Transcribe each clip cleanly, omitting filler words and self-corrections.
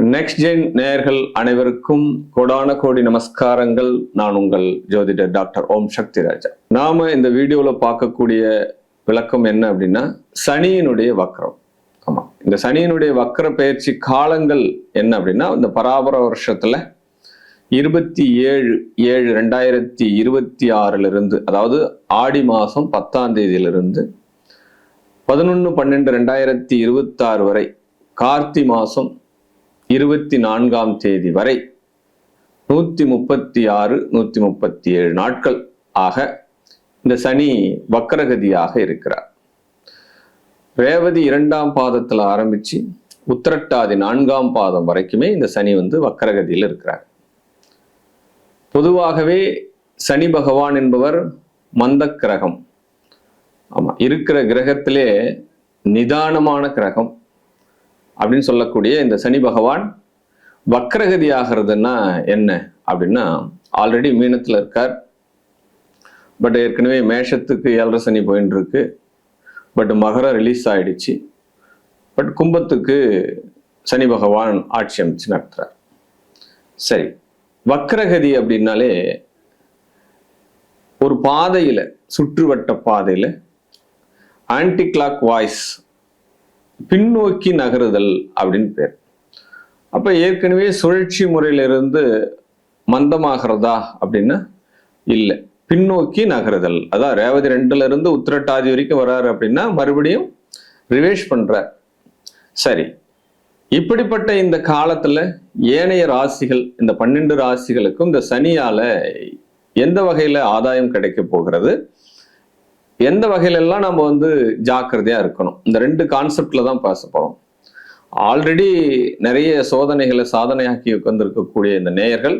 Next gen நேயர்கள் அனைவருக்கும் கோடான கோடி நமஸ்காரங்கள். நான் உங்கள் ஜோதிடர் டாக்டர் ஓம் சக்தி ராஜா. நாம இந்த வீடியோல பார்க்கக்கூடிய விளக்கம் என்ன அப்படின்னா, சனியினுடைய வக்ரம். ஆமா, இந்த சனியினுடைய வக்ர பயிற்சி காலங்கள் என்ன அப்படின்னா, இந்த பராபர வருஷத்துல 27/7/2026 அதாவது ஆடி மாசம் 10ஆம் தேதியிலிருந்து 11/12/2026 வரை, கார்த்தி மாசம் 24ஆம் தேதி வரை 136-137 நாட்கள் ஆக இந்த சனி வக்ரகதியாக இருக்கிறார். ரேவதி 2ஆம் பாதத்துல ஆரம்பிச்சு உத்திரட்டாதி 4ஆம் பாதம் வரைக்குமே இந்த சனி வக்ரகதியில் இருக்கிறார். பொதுவாகவே சனி பகவான் என்பவர் மந்த கிரகம். ஆமா, இருக்கிற கிரகத்திலே நிதானமான கிரகம் அப்படின்னு சொல்லக்கூடிய இந்த சனி பகவான் வக்ரகதி ஆகிறதுன்னா என்ன அப்படின்னா, ஆல்ரெடி மீனத்துல இருக்கார். பட் ஏற்கனவே மேஷத்துக்கு 7.5 சனி போயின்னு இருக்கு. பட் மகரம் ரிலீஸ் ஆயிடுச்சு. பட் கும்பத்துக்கு சனி பகவான் ஆட்சி அமைச்சு நடத்துறார். சரி, வக்ரகதி அப்படின்னாலே ஒரு பாதையில, சுற்றுவட்ட பாதையில ஆன்டி கிளாக் வாய்ஸ், பின்னோக்கி நகருதல் அப்படின்னு பேர். அப்ப ஏற்கனவே சுழற்சி முறையிலிருந்து மந்தமாகிறதா அப்படின்னா இல்லை, பின்னோக்கி நகருதல். அதான் ரேவதி 2ல இருந்து உத்திரட்டாதி வரைக்கும் வராரு அப்படின்னா மறுபடியும் ரிவேஷ் பண்றார். சரி, இப்படிப்பட்ட இந்த காலத்துல ஏனைய ராசிகள், இந்த 12 ராசிகளுக்கும் இந்த சனியால எந்த வகையில ஆதாயம் கிடைக்க போகிறது, எந்த வகையிலெல்லாம் நம்ம ஜாக்கிரதையா இருக்கணும், இந்த 2 கான்செப்ட்ல தான் பேச போறோம். ஆல்ரெடி நிறைய சோதனைகளை சாதனையாக்கி உட்கார்ந்திருக்கக்கூடிய இந்த நேயர்கள்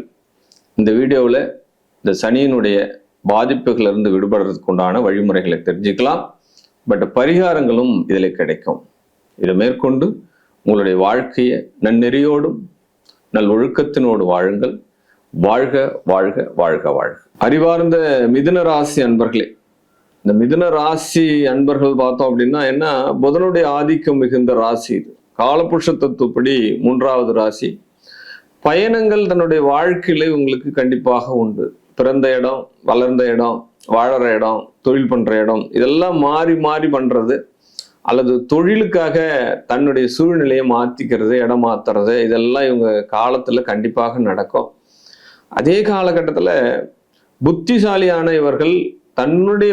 இந்த வீடியோவில் இந்த சனியினுடைய பாதிப்புகள் இருந்து விடுபடுறதுக்கு உண்டான வழிமுறைகளை தெரிஞ்சுக்கலாம். பட் பரிகாரங்களும் இதில் கிடைக்கும். இதை மேற்கொண்டு உங்களுடைய வாழ்க்கையை நன்னெறியோடும் நல் ஒழுக்கத்தினோடு வாழுங்கள். வாழ்க வாழ்க வாழ்க வாழ்க. அறிவார்ந்த மிதுன ராசி அன்பர்களே, இந்த மிதுன ராசி அன்பர்கள் பார்த்தோம் அப்படின்னா என்ன, புதனுடைய ஆதிக்கம் மிகுந்த ராசி இது. காலபுருஷ தத்துவப்படி 3வது ராசி. பயணங்கள் தன்னுடைய வாழ்க்கையில உங்களுக்கு கண்டிப்பாக உண்டு. பிறந்த இடம், வளர்ந்த இடம், வாழற இடம், தொழில் பண்ற இடம், இதெல்லாம் மாறி மாறி பண்றது, அல்லது தொழிலுக்காக தன்னுடைய சூழ்நிலையை மாத்திக்கிறது, இடம் மாத்துறது, இதெல்லாம் இவங்க காலத்துல கண்டிப்பாக நடக்கும். அதே காலகட்டத்துல புத்திசாலியான இவர்கள் தன்னுடைய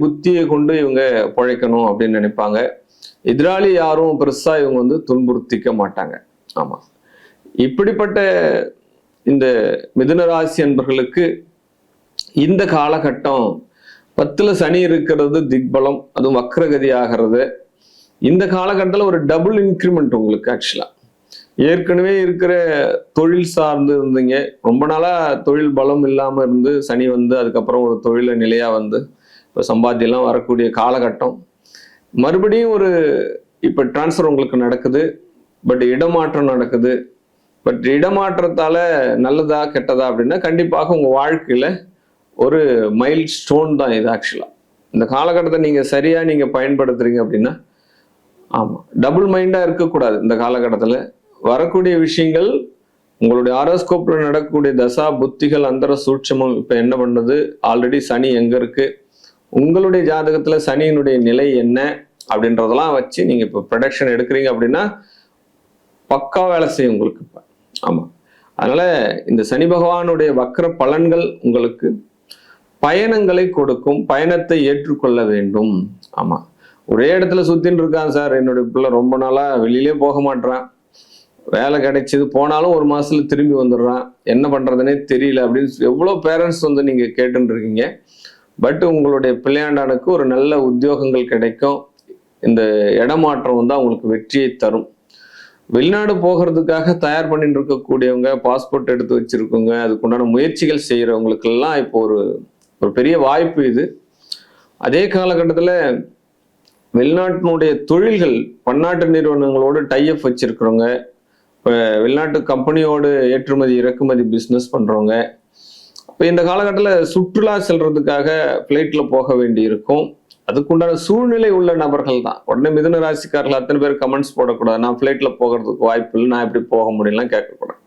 புத்தியை கொண்டு இவங்க பிழைக்கணும் அப்படின்னு நினைப்பாங்க. எதிராளி யாரும் பெருசா இவங்க துன்புறுத்திக்க மாட்டாங்க. ஆமா, இப்படிப்பட்ட இந்த மிதுன ராசி அன்பர்களுக்கு இந்த காலகட்டம் 10ல சனி இருக்கிறது திக்பலம், அதுவும் வக்ரகதி ஆகிறது. இந்த காலகட்டத்தில் ஒரு டபுள் இன்க்ரிமெண்ட் உங்களுக்கு. ஆக்சுவலா ஏற்கனவே இருக்கிற தொழில் சார்ந்து இருந்தீங்க, ரொம்ப நாளா தொழில் பலம் இல்லாம இருந்து சனி அதுக்கப்புறம் ஒரு தொழில நிலையா இப்போ சம்பாத்தியெல்லாம் வரக்கூடிய காலகட்டம். மறுபடியும் இப்போ டிரான்ஸ்ஃபர் உங்களுக்கு நடக்குது. பட் இடமாற்றம் நடக்குது. பட் இடமாற்றத்தால நல்லதா கெட்டதா அப்படின்னா கண்டிப்பாக உங்க வாழ்க்கையில ஒரு மைல் ஸ்டோன் தான் இது. ஆக்சுவலா இந்த காலகட்டத்தை நீங்க சரியா பயன்படுத்துறீங்க அப்படின்னா, ஆமா, டபுள் மைண்டா இருக்கக்கூடாது. இந்த காலகட்டத்துல வரக்கூடிய விஷயங்கள், உங்களுடைய ஆரோஸ்கோப்ல நடக்கக்கூடிய தசா புத்திகள் அந்தர சூட்சமம் இப்ப என்ன பண்ணுது, ஆல்ரெடி சனி எங்க இருக்கு, உங்களுடைய ஜாதகத்துல சனியினுடைய நிலை என்ன அப்படின்றதெல்லாம் வச்சு நீங்க இப்ப ப்ரொடக்ஷன் எடுக்கிறீங்க அப்படின்னா பக்கா வேலை செய்யும் உங்களுக்கு இப்ப. ஆமா, அதனால இந்த சனி பகவானுடைய வக்ர பலன்கள் உங்களுக்கு பயணங்களை கொடுக்கும். பயணத்தை ஏற்றுக்கொள்ள வேண்டும். ஆமா, ஒரே இடத்துல சுத்தின்னு இருக்கான் சார், என்னுடைய பிள்ளை ரொம்ப நாளா வெளியிலே போக மாட்டான், வேலை கிடைச்சது போனாலும் 1 மாசத்துல திரும்பி வந்துடுறான், என்ன பண்றதுன்னே தெரியல அப்படின்னு எவ்வளவு பேரண்ட்ஸ் நீங்க கேட்டுன்னு இருக்கீங்க. பட் உங்களுடைய பிள்ளையாண்டானுக்கு ஒரு நல்ல உத்தியோகங்கள் கிடைக்கும். இந்த இடமாற்றம் தான் உங்களுக்கு வெற்றியை தரும். வெளிநாடு போகிறதுக்காக தயார் பண்ணிட்டு இருக்கக்கூடியவங்க, பாஸ்போர்ட் எடுத்து வச்சிருக்கவங்க, அதுக்குண்டான முயற்சிகள் செய்யறவங்களுக்கு எல்லாம் இப்போ ஒரு பெரிய வாய்ப்பு இது. அதே காலகட்டத்துல வெளிநாட்டினுடைய தொழில்கள், பன்னாட்டு நிறுவனங்களோடு டைஅப் வச்சிருக்கிறவங்க, இப்போ வெளிநாட்டு கம்பெனியோடு ஏற்றுமதி இறக்குமதி பிஸ்னஸ் பண்றவங்க, இப்போ இந்த காலகட்டத்தில் சுற்றுலா செல்றதுக்காக ஃப்ளைட்ல போக வேண்டி இருக்கும். அதுக்குண்டான சூழ்நிலை உள்ள நபர்கள் தான். உடனே மிதுன ராசிக்காரர்கள் அத்தனை பேர் கமெண்ட்ஸ் போடக்கூடாது, நான் ஃபிளைட்ல போகிறதுக்கு வாய்ப்பு இல்லை, நான் எப்படி போக முடியலாம் கேட்கக்கூடாது.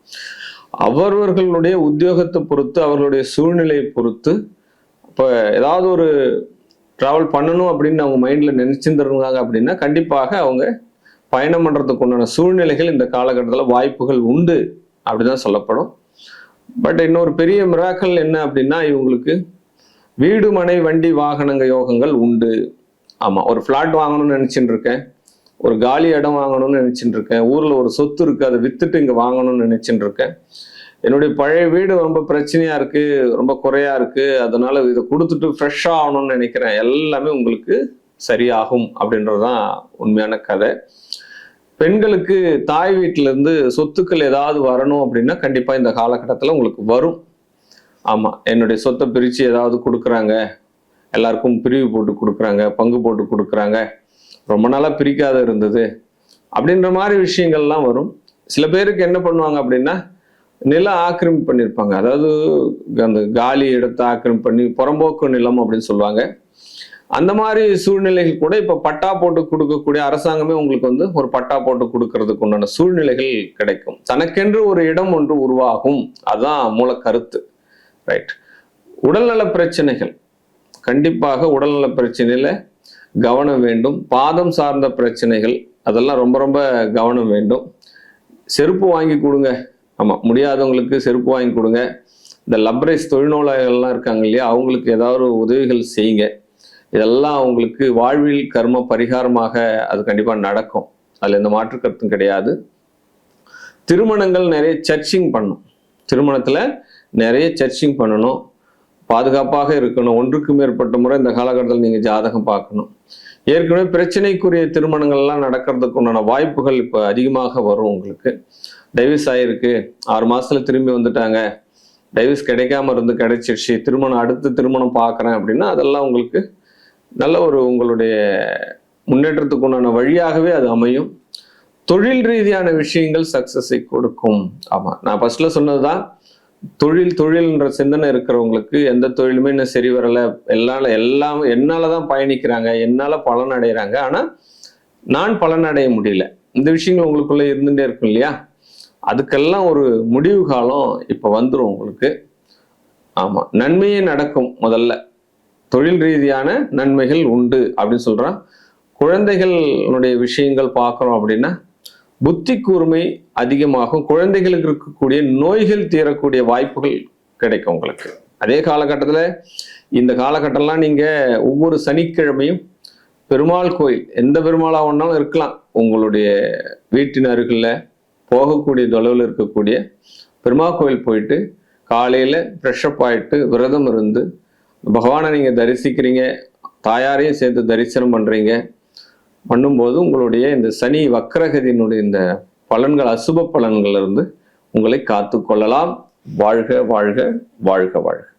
அவரவர்களுடைய உத்தியோகத்தை பொறுத்து, அவர்களுடைய சூழ்நிலையை பொறுத்து, இப்போ ஏதாவது ஒரு டிராவல் பண்ணணும் அப்படின்னு அவங்க மைண்ட்ல நினைச்சிருந்தாங்க அப்படின்னா கண்டிப்பாக அவங்க பயணம் பண்றதுக்கு உண்டான சூழ்நிலைகள் இந்த காலகட்டத்தில் வாய்ப்புகள் உண்டு அப்படிதான் சொல்லப்படும். பட் இன்னொரு பெரிய மிராக்கள் என்ன அப்படின்னா, இவங்களுக்கு வீடு மனை வண்டி வாகனங்க யோகங்கள் உண்டு. ஆமா, ஒரு பிளாட் வாங்கணும்னு நினைச்சுட்டு இருக்கேன், ஒரு காலி இடம் வாங்கணும்னு நினைச்சுட்டு இருக்கேன், ஊர்ல ஒரு சொத்து இருக்கு அதை வித்துட்டு இங்க வாங்கணும்னு நினைச்சுட்டு இருக்கேன், என்னுடைய பழைய வீடு ரொம்ப பிரச்சனையா இருக்கு, ரொம்ப குறையா இருக்கு, அதனால இதை கொடுத்துட்டு ஃப்ரெஷ்ஷா ஆகணும்னு நினைக்கிறேன், எல்லாமே உங்களுக்கு சரியாகும் அப்படின்றதுதான் உண்மையான கதை. பெண்களுக்கு தாய் வீட்டில இருந்து சொத்துக்கள் ஏதாவது வரணும் அப்படின்னா கண்டிப்பா இந்த காலகட்டத்தில் உங்களுக்கு வரும். ஆமா, என்னுடைய சொத்தை பிரிச்சு ஏதாவது கொடுக்குறாங்க, எல்லாருக்கும் பிரிவு போட்டு கொடுக்குறாங்க, பங்கு போட்டு கொடுக்குறாங்க, ரொம்ப நாளா பிரிக்காத இருந்தது அப்படின்ற மாதிரி விஷயங்கள்லாம் வரும். சில பேருக்கு என்ன பண்ணுவாங்க அப்படின்னா, நில ஆக்கிரமிப்பு பண்ணியிருப்பாங்க, அதாவது அந்த காலி இடத்தை ஆக்கிரமிப்பு பண்ணி புறம்போக்கு நிலம் அப்படின்னு சொல்லுவாங்க. அந்த மாதிரி சூழ்நிலைகள் கூட இப்ப பட்டா போட்டு கொடுக்கக்கூடிய அரசாங்கமே உங்களுக்கு வந்து ஒரு பட்டா போட்டு கொடுக்கறதுக்கு உண்டான சூழ்நிலைகள் கிடைக்கும். தனக்கென்று ஒரு இடம் ஒன்று உருவாகும், அதுதான் மூல கருத்து. ரைட். உடல்நல பிரச்சனைகள், கண்டிப்பாக உடல்நல பிரச்சனையில கவனம் வேண்டும். பாதம் சார்ந்த பிரச்சனைகள் அதெல்லாம் ரொம்ப ரொம்ப கவனம் வேண்டும். செருப்பு வாங்கி கொடுங்க, ஆமா, முடியாதவங்களுக்கு செருப்பு வாங்கி கொடுங்க. இந்த லப்ரைஸ் தொழில்நோயாளர்கள்லாம் இருக்காங்க இல்லையா, அவங்களுக்கு ஏதாவது உதவிகள் செய்யுங்க. இதெல்லாம் அவங்களுக்கு வாழ்வில் கர்ம பரிகாரமாக அது கண்டிப்பா நடக்கும், அதுல எந்த மாற்று கருத்தும் கிடையாது. திருமணங்கள் நிறைய சர்ச்சிங் பண்ணணும், திருமணத்துல நிறைய சர்ச்சிங் பண்ணணும், பாதுகாப்பாக இருக்கணும். ஒன்றுக்கு மேற்பட்ட முறை இந்த காலகட்டத்தில் நீங்க ஜாதகம் பார்க்கணும். ஏற்கனவே பிரச்சனைக்குரிய திருமணங்கள்லாம் நடக்கிறதுக்கு உண்டான வாய்ப்புகள் இப்போ அதிகமாக வரும். உங்களுக்கு டைவர்ஸ் ஆயிருக்கு, 6 மாசத்துல திரும்பி வந்துட்டாங்க, டைவர்ஸ் கிடைக்காம இருந்து கிடைச்சிருச்சு, திருமணம் அடுத்து திருமணம் பார்க்குறேன் அப்படின்னா அதெல்லாம் உங்களுக்கு நல்ல ஒரு உங்களுடைய முன்னேற்றத்துக்கு உண்டான வழியாகவே அது அமையும். தொழில் ரீதியான விஷயங்கள் சக்சஸை கொடுக்கும். ஆமா, நான் ஃபர்ஸ்ட்ல சொன்னதுதான், தொழில்ன்ற சிந்தனை இருக்கிறவங்களுக்கு எந்த தொழிலுமே இன்னும் சரி வரல, எல்லாம் என்னாலதான் பயணிக்கிறாங்க, என்னால பலன் அடைகிறாங்க, ஆனா நான் பலன் அடைய முடியல, இந்த விஷயங்கள் உங்களுக்குள்ள இருந்துட்டே இருக்கும் இல்லையா, அதுக்கெல்லாம் ஒரு முடிவு காலம் இப்ப வந்துடும் உங்களுக்கு. ஆமா, நன்மையே நடக்கும். முதல்ல தொழில் ரீதியான நன்மைகள் உண்டு அப்படின்னு சொல்றான். குழந்தைகளுடைய விஷயங்கள் பார்க்குறோம் அப்படின்னா புத்தி கூர்மை அதிகமாகும். குழந்தைகளுக்கு இருக்கக்கூடிய நோய்கள் தீரக்கூடிய வாய்ப்புகள் கிடைக்கும் உங்களுக்கு. அதே காலகட்டத்தில் இந்த காலகட்டம்லாம் நீங்க ஒவ்வொரு சனிக்கிழமையும் பெருமாள் கோயில், எந்த பெருமாளா ஒன்றாலும் இருக்கலாம், உங்களுடைய வீட்டின் அருகில் போகக்கூடிய தொலைவில் இருக்கக்கூடிய பெருமாள் கோயில் போயிட்டு காலையில ஃப்ரெஷ்அப் ஆயிட்டு விரதம் இருந்து பகவானை நீங்க தரிசிக்கிறீங்க, தாயாரையும் சேர்த்து தரிசனம் பண்ணும்போது உங்களுடைய இந்த சனி வக்ரகதியினுடைய இந்த பலன்கள், அசுப பலன்கள் இருந்து உங்களை காத்து கொள்ளலாம். வாழ்க வாழ்க வாழ்க வாழ்க.